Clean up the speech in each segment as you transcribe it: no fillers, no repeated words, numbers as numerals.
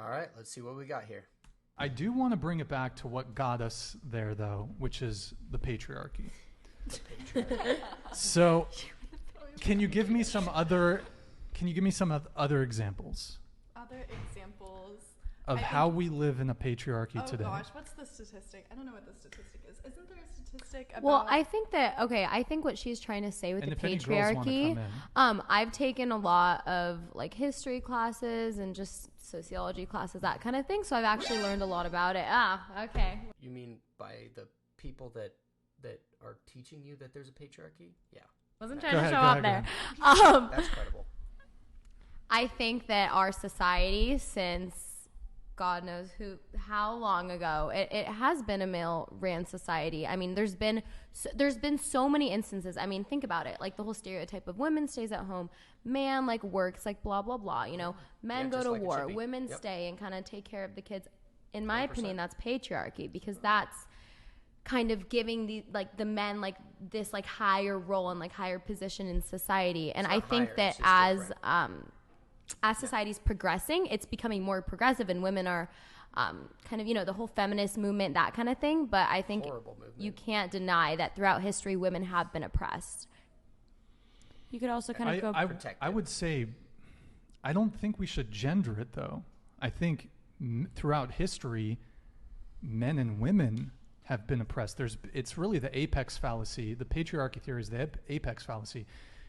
All right, let's see what we got here. I do want to bring it back to what got us there, though, which is the patriarchy. So, can you give me some other examples? Other examples of how we live in a patriarchy today. Oh gosh, what's the statistic? I don't know what the statistic is. Isn't there a statistic about... Well, I think what she's trying to say with the patriarchy, I've taken a lot of like history classes and just sociology classes, that kind of thing. So I've actually learned a lot about it. Okay. You mean by the people that are teaching you that there's a patriarchy? Yeah. Wasn't trying to show up there. That's credible. I think that our society, since God knows how long ago, it has been a male-ran society. I mean, there's been so many instances. I mean, think about it. Like the whole stereotype of women stays at home, man like works, like blah blah blah. You know, men go to war, women stay and kind of take care of the kids. In my 100%. Opinion, that's patriarchy, because that's kind of giving the men like this like higher role and like higher position in society. And I think that as society's progressing, it's becoming more progressive, and women are kind of, the whole feminist movement, that kind of thing. But I think you can't deny that throughout history, women have been oppressed. You could also kind of I would say, I don't think we should gender it, though. I think throughout history, men and women have been oppressed. It's really the apex fallacy. The patriarchy theory is the apex fallacy.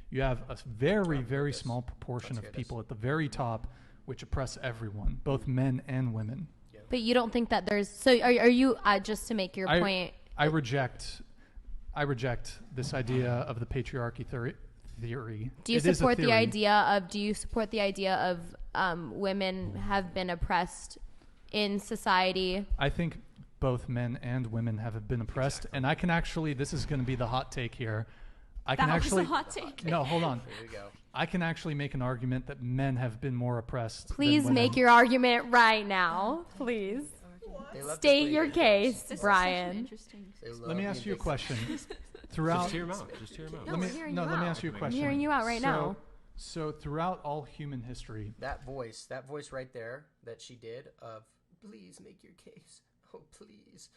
You have a very, very small proportion of people at the very top which oppress everyone, both men and women. But you don't think that there's... So are you, just to make your point... I reject this idea of the patriarchy theory. Do you support the idea of women have been oppressed in society? I think both men and women have been oppressed. Exactly. And I can actually... This is going to be the hot take here. That was a hot take. No, hold on. Here we go. I can actually make an argument that men have been more oppressed. Please make your argument right now. Please. State your case, Brian. Let me ask you a question. Just hear him out. Let me ask you a question. I'm hearing you out right now. So throughout all human history... That voice right there that she did of, please make your case. Oh, please.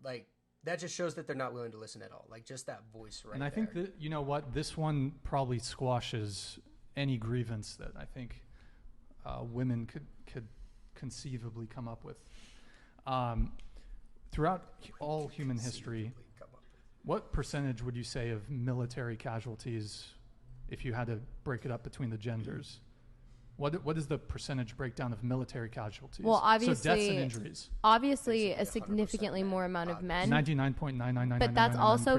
Like... That just shows that they're not willing to listen at all. Like, just that voice right there. And I think that, you know what, this one probably squashes any grievance that I think women could conceivably come up with. Throughout all human history, what percentage would you say of military casualties, if you had to break it up between the genders? What is the percentage breakdown of military casualties? Well, obviously, so deaths and injuries. Obviously, a significantly more amount of men. 99.99999%. But that's also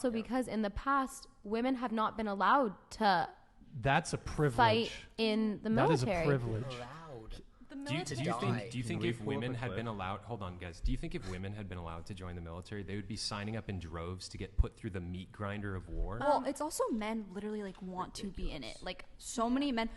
because in the past, women have not been allowed to. That's a privilege. Fight in the military. That is a privilege. Do you think if women had been allowed, hold on guys, do you think if women had been allowed to join the military, they would be signing up in droves to get put through the meat grinder of war? Well, it's also men literally like want to be in it. Like so many men,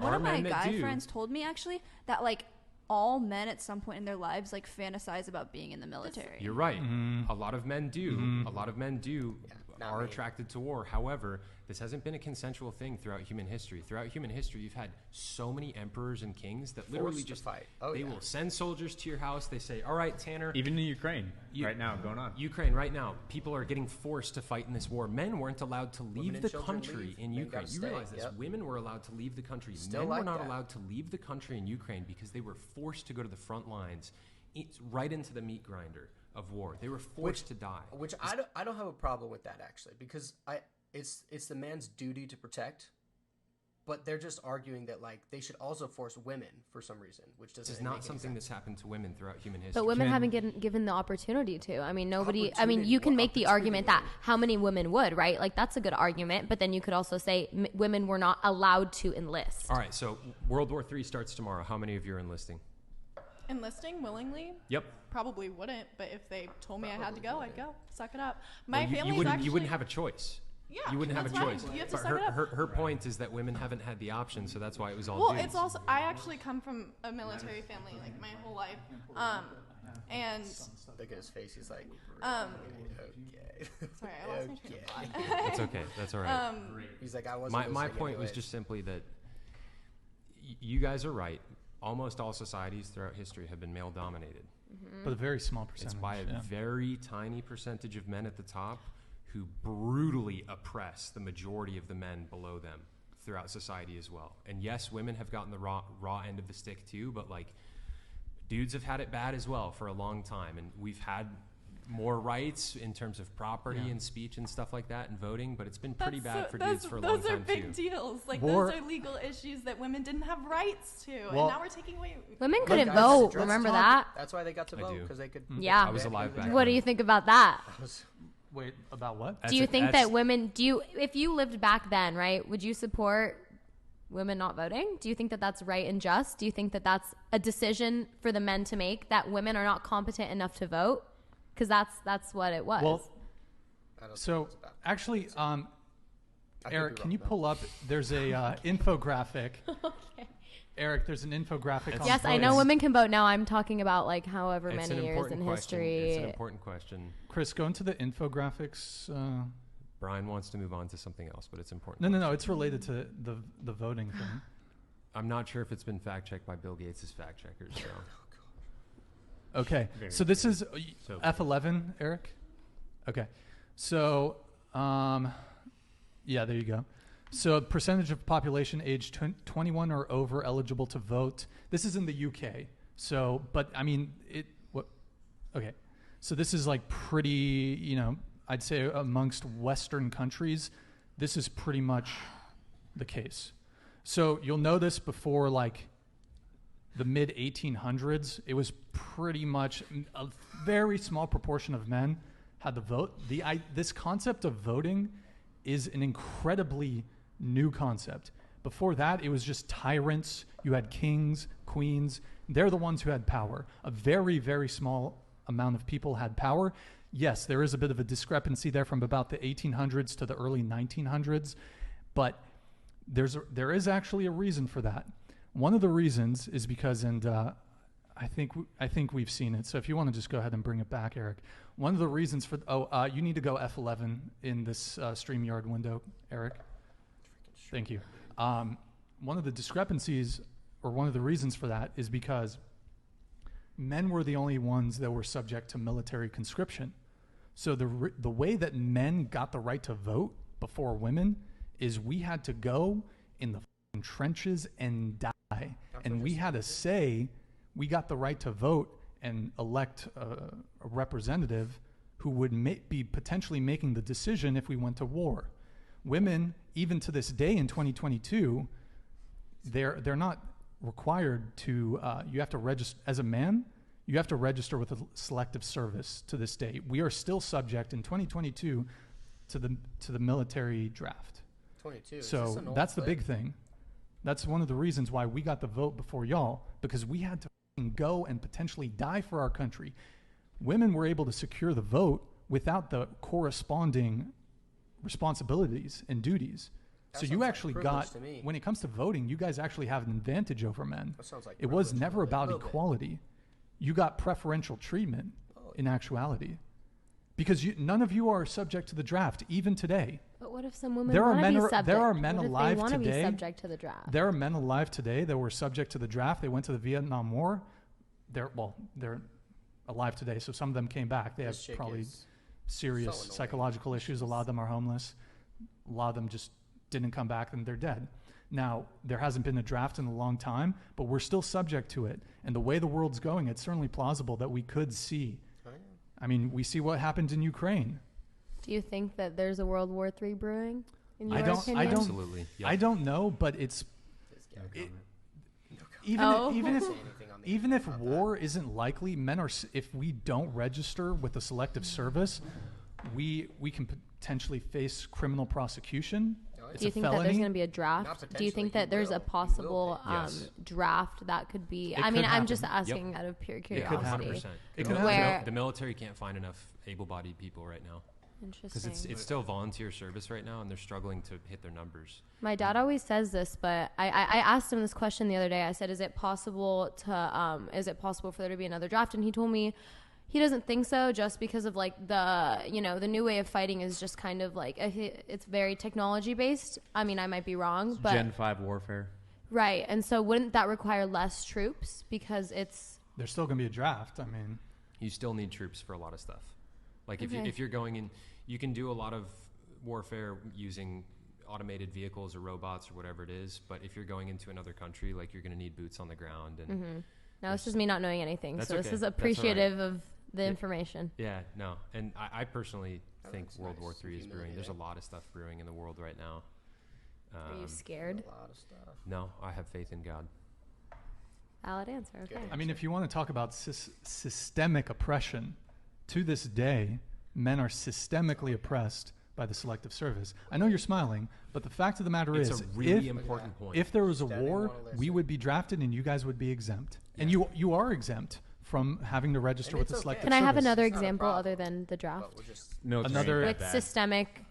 one of my guy friends told me actually that like all men at some point in their lives like fantasize about being in the military. You're right. Mm-hmm. A lot of men do. Mm-hmm. A lot of men do. Are attracted to war. However, this hasn't been a consensual thing throughout human history. Throughout human history, you've had so many emperors and kings that literally just fight. They will send soldiers to your house. They say, all right, Tanner. Even in Ukraine right now, going on. Ukraine right now. People are getting forced to fight in this war. Men weren't allowed to leave the country in Ukraine. You realize this. Women were allowed to leave the country. Men were not allowed to leave the country in Ukraine because they were forced to go to the front lines, right into the meat grinder of war. They were forced to die. Which I don't have a problem with that actually, because it's the man's duty to protect, but they're just arguing that like they should also force women for some reason, which doesn't. It's not something that's happened to women throughout human history. But women haven't given the opportunity to. I mean, you can make the argument that how many women would, right? Like that's a good argument, but then you could also say women were not allowed to enlist. All right, so World War III starts tomorrow. How many of you are enlisting? Enlisting willingly? Yep. Probably wouldn't, but if they told me I had to go, I'd go. Suck it up. You wouldn't have a choice. Yeah, you wouldn't have a choice. You have to but suck it up. Her point is that women haven't had the option, so that's why it was all dudes. It's also I actually come from a military family like my whole life, and look at his face. He's like, okay. Sorry, I lost my train of thought. That's okay. That's all right. He's like, I wasn't. My point was just simply that you guys are right. almost all societies throughout history have been male dominated. But a very small percentage. It's by a very tiny percentage of men at the top who brutally oppress the majority of the men below them throughout society as well. And yes, women have gotten the raw end of the stick too, but like dudes have had it bad as well for a long time. And we've had more rights in terms of property and speech and stuff like that and voting, but it's been pretty bad for dudes for a long time too. Those are big deals. Like those are legal issues that women didn't have rights to, and now we're taking away. Women couldn't vote. Remember that? That's why they got to vote, because they could. Yeah, I was alive back then. What do you think about that? Wait, about what? Do you think that women? If you lived back then, right? Would you support women not voting? Do you think that that's right and just? Do you think that that's a decision for the men to make, that women are not competent enough to vote? Because that's what it was. Well, so actually, Eric, can you pull up? There's a infographic. Okay. Eric, there's an infographic. Yes, I know women can vote now. I'm talking about like however many years in history. It's an important question. Chris, go into the infographics. Brian wants to move on to something else, but it's important. No. It's related to the voting thing. I'm not sure if it's been fact checked by Bill Gates' fact checkers. So. Okay, so this is F11, Eric? Okay, so, yeah, there you go. So percentage of population aged 21 or over eligible to vote. This is in the UK. So, but I mean, okay. So this is like pretty, I'd say amongst Western countries, this is pretty much the case. So you'll know this before like the mid 1800s, it was pretty much a very small proportion of men had the vote. This concept of voting is an incredibly new concept. Before that, it was just tyrants. You had kings, queens. They're the ones who had power. A very, very small amount of people had power. Yes, there is a bit of a discrepancy there from about the 1800s to the early 1900s, but there is actually a reason for that. One of the reasons is because, and I think we've seen it. So if you want to just go ahead and bring it back, Eric. One of the reasons for you need to go F11 in this StreamYard window, Eric. Thank you. One of the discrepancies, or one of the reasons for that, is because men were the only ones that were subject to military conscription. So the way that men got the right to vote before women is we had to go in the trenches and die. And we had a say. We got the right to vote and elect a representative who would be potentially making the decision if we went to war. Women, even to this day in 2022, they're not required to. You have to register as a man. You have to register with a selective service to this day. We are still subject in 2022 to the military draft. 22. So that's the big thing. That's one of the reasons why we got the vote before y'all, because we had to go and potentially die for our country. Women were able to secure the vote without the corresponding responsibilities and duties. So you actually got, when it comes to voting, you guys actually have an advantage over men. That sounds like it was never about equality. You got preferential treatment in actuality. Because none of you are subject to the draft, even today. But what if some women want to be subject? There are men alive today. Be subject to the draft? There are men alive today that were subject to the draft. They went to the Vietnam War. They're alive today, so some of them came back. They have probably serious psychological issues. A lot of them are homeless. A lot of them just didn't come back, and they're dead. Now, there hasn't been a draft in a long time, but we're still subject to it. And the way the world's going, it's certainly plausible that we could see. I mean, we see what happened in Ukraine. Do you think that there's a World War III brewing? I don't. Absolutely. Yep. I don't know, but it's even if war isn't likely, men are. If we don't register with a selective service, we can potentially face criminal prosecution. Do you think that there's going to be a draft? Do you think that there's a possible draft that could be? I mean, I'm just asking out of pure curiosity. It could happen. The military can't find enough able-bodied people right now. Interesting. Because it's still volunteer service right now, and they're struggling to hit their numbers. My dad always says this, but I asked him this question the other day. I said, "Is it possible for there to be another draft?" And he told me he doesn't think so, just because of like the new way of fighting is just kind of like it's very technology based. I mean, I might be wrong, but Gen 5 warfare. Right. And so wouldn't that require less troops because there's still going to be a draft. I mean, you still need troops for a lot of stuff. Like if you're going in, you can do a lot of warfare using automated vehicles or robots or whatever it is. But if you're going into another country, like you're going to need boots on the ground. And now this is me not knowing anything. So this okay. is appreciative of the information. Yeah, no. And I personally think World War III is brewing. There's a lot of stuff brewing in the world right now. Are you scared? A lot of stuff. No, I have faith in God. Valid answer. Okay. I mean, if you want to talk about systemic oppression, to this day, men are systemically oppressed by the Selective Service. I know you're smiling, but the fact of the matter is, it's a really important point. If there was a war, we would be drafted and you guys would be exempt. Yeah. And you are exempt from having to register with the Selective Service. Can I have another example other than the draft? Another with systemic.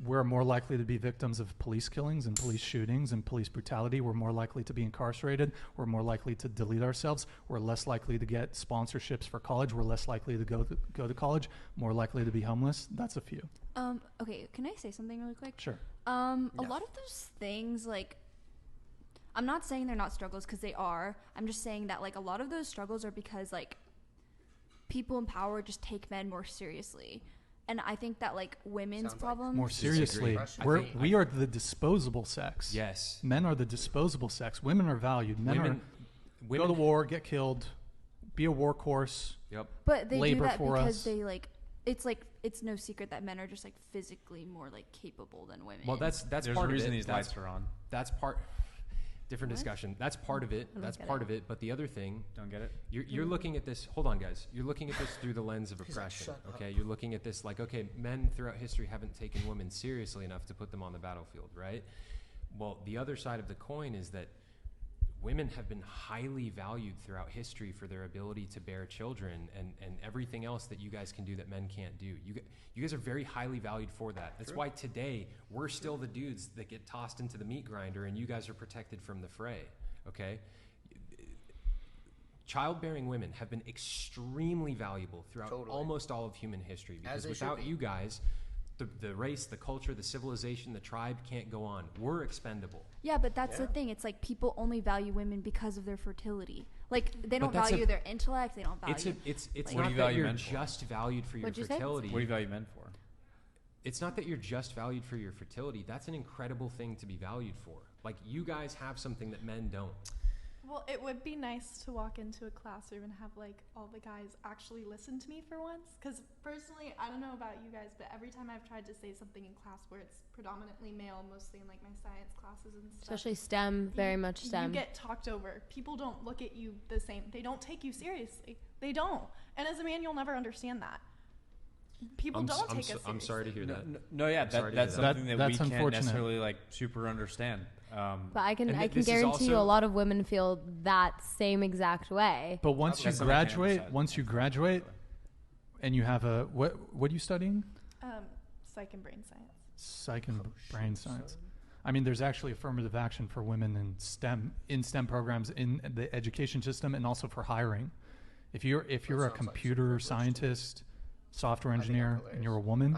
We're more likely to be victims of police killings and police shootings and police brutality. We're more likely to be incarcerated. We're more likely to delete ourselves. We're less likely to get sponsorships for college. We're less likely to go to college. More likely to be homeless. That's a few. Okay, can I say something really quick? Sure. A lot of those things, like, I'm not saying they're not struggles because they are. I'm just saying that, like, a lot of those struggles are because, like, people in power just take men more seriously. And I think that, like, women's problems... More seriously, we are the disposable sex. Yes. Men are the disposable sex. Women are valued. Women go to war, get killed, be a workhorse. Yep. But they labor do that because us. they, like, it's no secret that men are just, like, physically more, like, capable than women. Well, that's There's part a reason of it. These lights are on. That's part... Different discussion. That's part of it. That's part of it. But the other thing, don't get it. You're looking at this. Hold on, guys. You're looking at this through the lens of oppression. Okay. You're looking at this like, okay, men throughout history haven't taken women seriously enough to put them on the battlefield, right? Well, the other side of the coin is that women have been highly valued throughout history for their ability to bear children and everything else that you guys can do that men can't do. You guys are very highly valued for that. That's why today we're still the dudes that get tossed into the meat grinder and you guys are protected from the fray, okay? Childbearing women have been extremely valuable throughout almost all of human history because without you guys, the race, the culture, the civilization, the tribe can't go on. We're expendable. Yeah, but that's the thing. It's like people only value women because of their fertility. Like, they don't value their intellect. They don't value... It's like, not that you're just valued for your fertility. What do you value men for? It's not that you're just valued for your fertility. That's an incredible thing to be valued for. Like, you guys have something that men don't. Well, it would be nice to walk into a classroom and have, like, all the guys actually listen to me for once. Because personally, I don't know about you guys, but every time I've tried to say something in class where it's predominantly male, mostly in, like, my science classes and stuff. Especially STEM, very much STEM. You get talked over. People don't look at you the same. They don't take you seriously. They don't. And as a man, you'll never understand that. People don't take us seriously. I'm sorry to hear that. That's something that we can't necessarily, like, super understand. But I can guarantee you a lot of women feel that same exact way. But once you graduate and you have a what are you studying? Psych and brain science. Psych and brain science. I mean, there's actually affirmative action for women in STEM programs in the education system and also for hiring. If you're a computer scientist, software engineer, and you're a woman,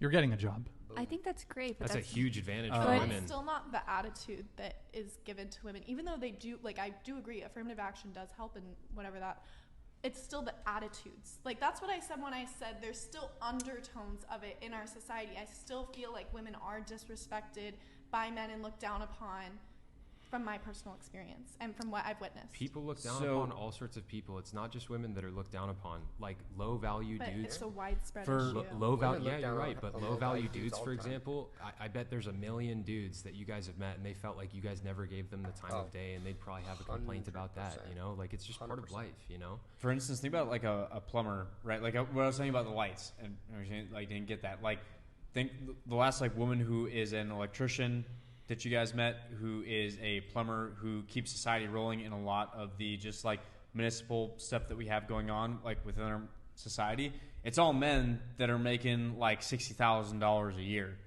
you're getting a job. I think that's great. But that's a huge advantage for but women. It's still not the attitude that is given to women. Even though they do, like, I do agree, affirmative action does help and whatever that. It's still the attitudes. Like, that's what I said when I said there's still undertones of it in our society. I still feel like women are disrespected by men and looked down upon from my personal experience and from what I've witnessed. People look down upon all sorts of people. It's not just women that are looked down upon. Like, low-value dudes. But it's a widespread issue. Yeah, you're right. But low-value dudes, for example, I bet there's a million dudes that you guys have met and they felt like you guys never gave them the time of day and they'd probably have a complaint about that, you know? Like, it's just part of life, you know? For instance, think about, like, a plumber, right? Like, what I was saying about the lights, and like, didn't get that. Like, think the last, like, woman who is an electrician that you guys met, who is a plumber, who keeps society rolling in a lot of the just, like, municipal stuff that we have going on, like, within our society. It's all men that are making, like, $60,000 a year.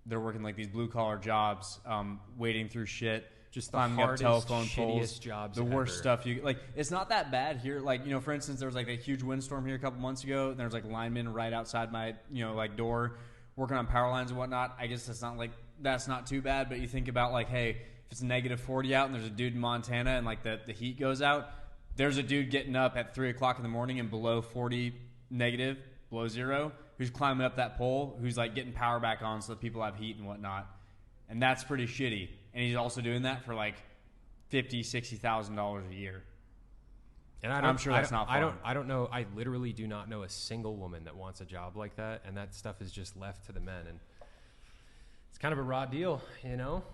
They're working, like, these blue-collar jobs, wading through shit, just climbing up telephone poles, jobs the worst stuff. Like, it's not that bad here. Like, you know, for instance, there was, like, a huge windstorm here a couple months ago, and there was, like, linemen right outside my, you know, like, door working on power lines and whatnot. I guess that's not too bad, but you think about, like, hey, if it's negative 40 out and there's a dude in Montana and like the heat goes out, there's a dude getting up at 3 o'clock in the morning and below 40 negative, below zero, who's climbing up that pole, who's like getting power back on so that people have heat and whatnot. And that's pretty shitty. And he's also doing that for like $50,000-$60,000 a year. And I'm sure that's not fun. I don't know. I literally do not know a single woman that wants a job like that. And that stuff is just left to the men. And it's kind of a raw deal, you know?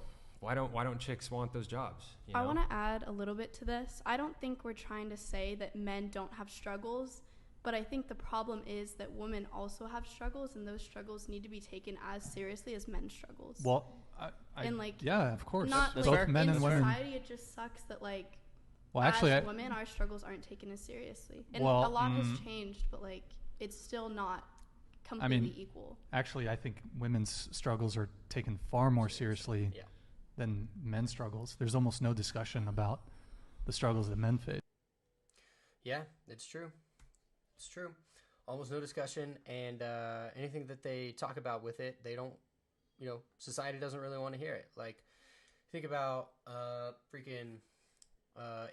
Why don't chicks want those jobs? You know? I want to add a little bit to this. I don't think we're trying to say that men don't have struggles, but I think the problem is that women also have struggles, and those struggles need to be taken as seriously as men's struggles. Well, and like, yeah, of course. Not both like men in and women. society, it just sucks that like, well, actually, as women, our struggles aren't taken as seriously, and a lot has changed, but like, it's still not completely equal. Actually, I think women's struggles are taken far more seriously than men's struggles. There's almost no discussion about the struggles that men face. Yeah, it's true. It's true. Almost no discussion, and anything that they talk about with it, they don't, society doesn't really want to hear it. Like, think about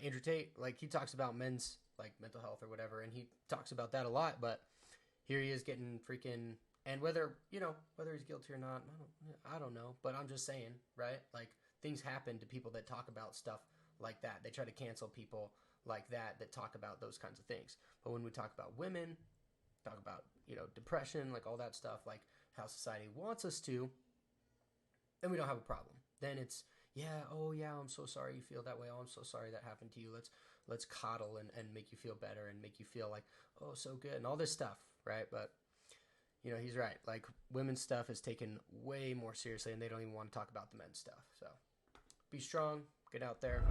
Andrew Tate. Like, he talks about men's, like, mental health or whatever, and he talks about that a lot, but here he is getting and whether he's guilty or not, I don't know, but I'm just saying, right? Like, things happen to people that talk about stuff like that. They try to cancel people like that talk about those kinds of things. But when we talk about women, talk about, depression, like all that stuff, like how society wants us to, then we don't have a problem. Then it's, I'm so sorry you feel that way. Oh, I'm so sorry that happened to you. Let's coddle and make you feel better and make you feel like, oh, so good and all this stuff, right? But he's right. Like, women's stuff is taken way more seriously, and they don't even want to talk about the men's stuff. So be strong, get out there.